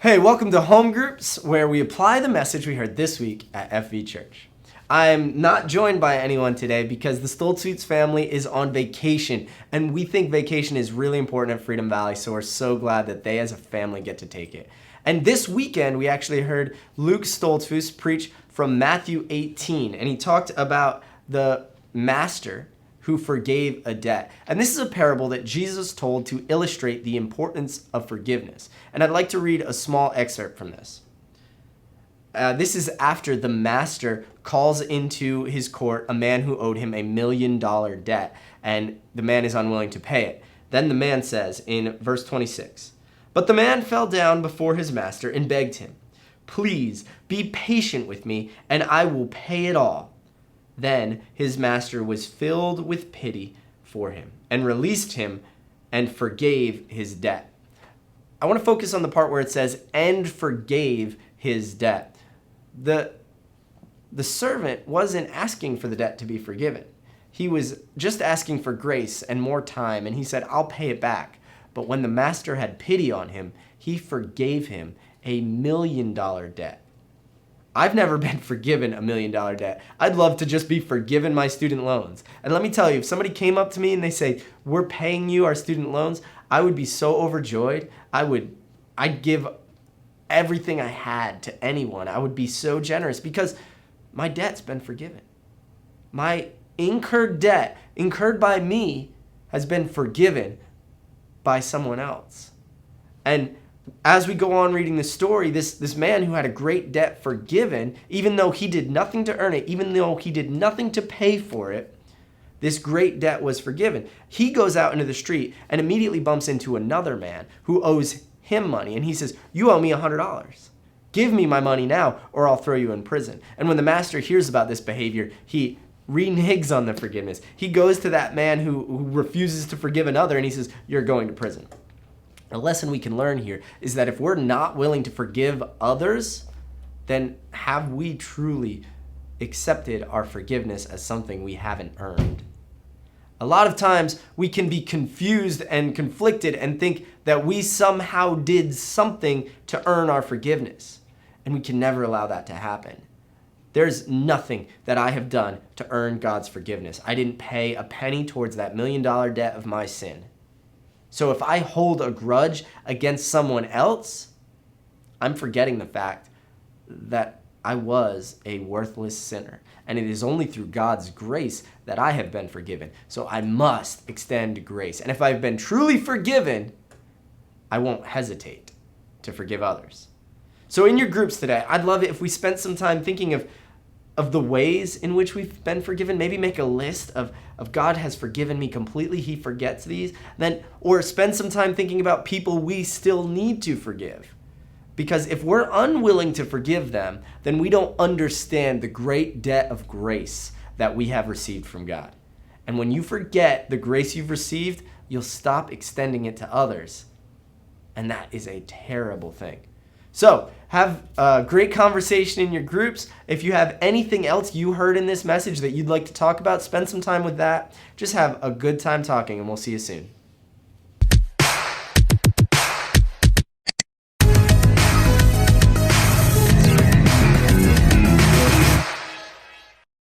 Hey, welcome to Home Groups, where we apply the message we heard this week at FV Church. I'm not joined by anyone today because the Stoltzfus family is on vacation, and we think vacation is really important at Freedom Valley, so we're so glad that they as a family get to take it. And this weekend, we actually heard Luke Stoltzfus preach from Matthew 18, and he talked about the master who forgave a debt. And this is a parable that Jesus told to illustrate the importance of forgiveness. And I'd like to read a small excerpt from this. This is after the master calls into his court a man who owed him $1 million debt, and the man is unwilling to pay it. Then the man says in verse 26, "But the man fell down before his master and begged him, 'Please be patient with me, and I will pay it all.' Then his master was filled with pity for him and released him and forgave his debt." I want to focus on the part where it says, "and forgave his debt." The servant wasn't asking for the debt to be forgiven. He was just asking for grace and more time, and he said, "I'll pay it back." But when the master had pity on him, he forgave him $1 million debt. I've never been forgiven $1 million debt. I'd love to just be forgiven my student loans. And let me tell you, if somebody came up to me and they say, "We're paying you our student loans," I would be so overjoyed. I'd give everything I had to anyone. I would be so generous because my debt's been forgiven. My incurred debt, incurred by me, has been forgiven by someone else. And as we go on reading the story, this man who had a great debt forgiven, even though he did nothing to earn it, even though he did nothing to pay for it, this great debt was forgiven. He goes out into the street and immediately bumps into another man who owes him money. And he says, "You owe me $100. Give me my money now or I'll throw you in prison." And when the master hears about this behavior, he reneges on the forgiveness. He goes to that man who refuses to forgive another and he says, "You're going to prison." A lesson we can learn here is that if we're not willing to forgive others, then have we truly accepted our forgiveness as something we haven't earned? A lot of times we can be confused and conflicted and think that we somehow did something to earn our forgiveness, and we can never allow that to happen. There's nothing that I have done to earn God's forgiveness. I didn't pay a penny towards that $1 million debt of my sin. So if I hold a grudge against someone else, I'm forgetting the fact that I was a worthless sinner. And it is only through God's grace that I have been forgiven. So I must extend grace. And if I've been truly forgiven, I won't hesitate to forgive others. So in your groups today, I'd love it if we spent some time thinking of the ways in which we've been forgiven. Maybe make a list of God has forgiven me completely, he forgets these. Or spend some time thinking about people we still need to forgive. Because if we're unwilling to forgive them, then we don't understand the great debt of grace that we have received from God. And when you forget the grace you've received, you'll stop extending it to others. And that is a terrible thing. So, have a great conversation in your groups. If you have anything else you heard in this message that you'd like to talk about, spend some time with that. Just have a good time talking, and we'll see you soon.